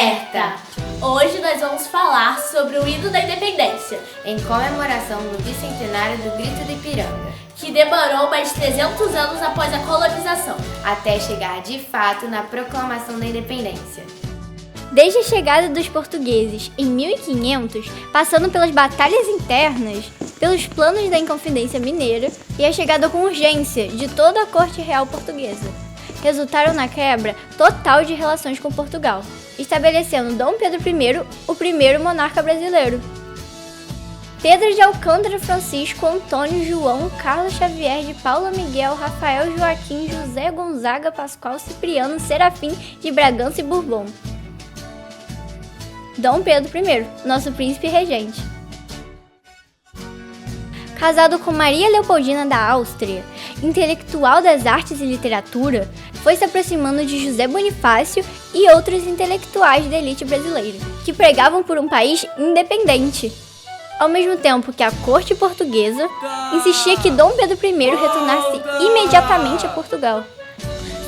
Alerta! Hoje nós vamos falar sobre o hino da independência, em comemoração do bicentenário do Grito do Ipiranga, que demorou mais de 300 anos após a colonização, até chegar de fato na proclamação da independência. Desde a chegada dos portugueses em 1500, passando pelas batalhas internas, pelos planos da Inconfidência Mineira e a chegada com urgência de toda a corte real portuguesa, resultaram na quebra total de relações com Portugal, estabelecendo Dom Pedro I, o primeiro monarca brasileiro. Pedro de Alcântara, Francisco, Antônio, João, Carlos Xavier, de Paula, Miguel, Rafael, Joaquim, José, Gonzaga, Pascoal, Cipriano, Serafim, de Bragança e Bourbon. Dom Pedro I, nosso príncipe regente. Casado com Maria Leopoldina da Áustria, intelectual das artes e literatura, foi se aproximando de José Bonifácio e outros intelectuais da elite brasileira, que pregavam por um país independente, ao mesmo tempo que a corte portuguesa insistia que Dom Pedro I retornasse imediatamente a Portugal.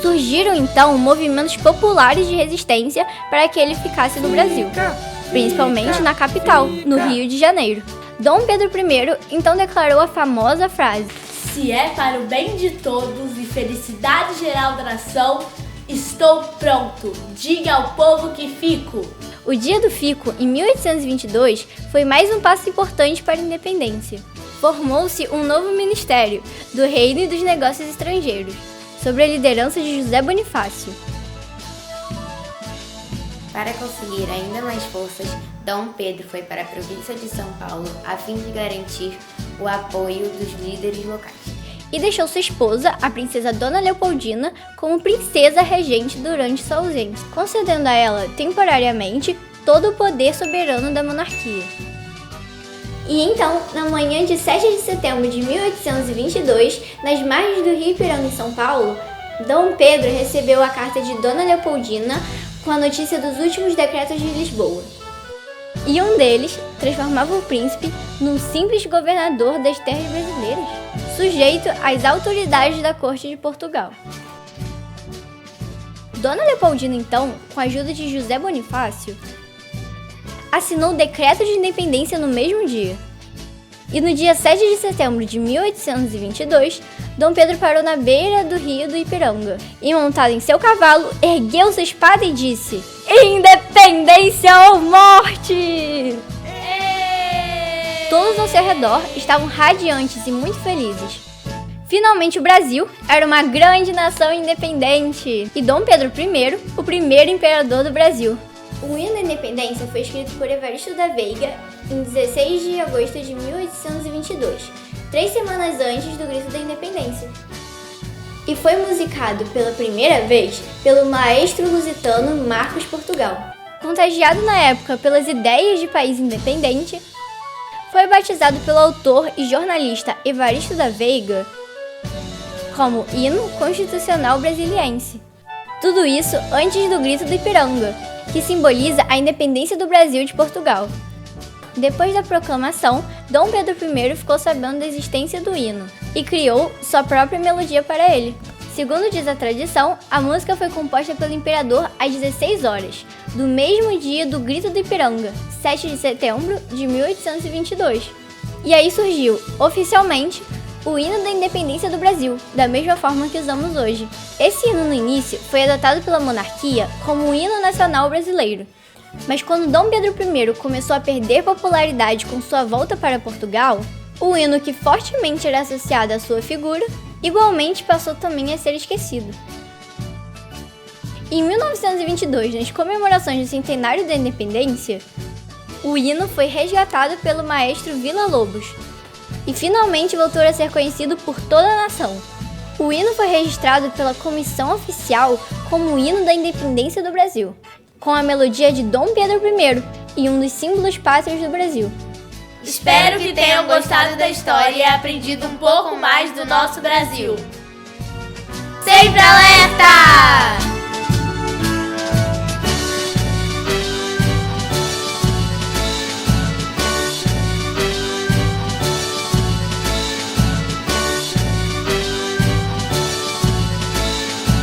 Surgiram então movimentos populares de resistência para que ele ficasse no Brasil, principalmente na capital, no Rio de Janeiro. Dom Pedro I então declarou a famosa frase: "Se é para o bem de todos e felicidade geral da nação, estou pronto, diga ao povo que fico." O Dia do Fico, em 1822, foi mais um passo importante para a independência. Formou-se um novo ministério, do Reino e dos Negócios Estrangeiros, sob a liderança de José Bonifácio. Para conseguir ainda mais forças, Dom Pedro foi para a província de São Paulo a fim de garantir o apoio dos líderes locais. E deixou sua esposa, a princesa Dona Leopoldina, como princesa regente durante sua ausência, concedendo a ela, temporariamente, todo o poder soberano da monarquia. E então, na manhã de 7 de setembro de 1822, nas margens do Rio Ipiranga, em São Paulo, Dom Pedro recebeu a carta de Dona Leopoldina com a notícia dos últimos decretos de Lisboa. E um deles transformava o príncipe num simples governador das terras brasileiras, sujeito às autoridades da corte de Portugal. Dona Leopoldina, então, com a ajuda de José Bonifácio, assinou o decreto de independência no mesmo dia. E no dia 7 de setembro de 1822, Dom Pedro parou na beira do rio do Ipiranga e, montado em seu cavalo, ergueu sua espada e disse: "Independência ou morte!" Todos ao seu redor estavam radiantes e muito felizes. Finalmente o Brasil era uma grande nação independente e Dom Pedro I, o primeiro imperador do Brasil. O hino da independência foi escrito por Evaristo da Veiga em 16 de agosto de 1822, 3 semanas antes do Grito da Independência. E foi musicado pela primeira vez pelo maestro lusitano Marcos Portugal. Contagiado na época pelas ideias de país independente, foi batizado pelo autor e jornalista Evaristo da Veiga como Hino Constitucional Brasiliense. Tudo isso antes do Grito do Ipiranga, que simboliza a independência do Brasil de Portugal. Depois da proclamação, Dom Pedro I ficou sabendo da existência do hino e criou sua própria melodia para ele. Segundo diz a tradição, a música foi composta pelo imperador às 16 horas, do mesmo dia do Grito do Ipiranga, 7 de setembro de 1822. E aí surgiu, oficialmente, o hino da independência do Brasil, da mesma forma que usamos hoje. Esse hino no início foi adotado pela monarquia como o hino nacional brasileiro. Mas quando Dom Pedro I começou a perder popularidade com sua volta para Portugal, o hino que fortemente era associado à sua figura, igualmente passou também a ser esquecido. Em 1922, nas comemorações do centenário da independência, o hino foi resgatado pelo maestro Villa-Lobos e finalmente voltou a ser conhecido por toda a nação. O hino foi registrado pela Comissão Oficial como o hino da independência do Brasil, com a melodia de Dom Pedro I e um dos símbolos pátrios do Brasil. Espero que tenham gostado da história e aprendido um pouco mais do nosso Brasil. Sempre alerta!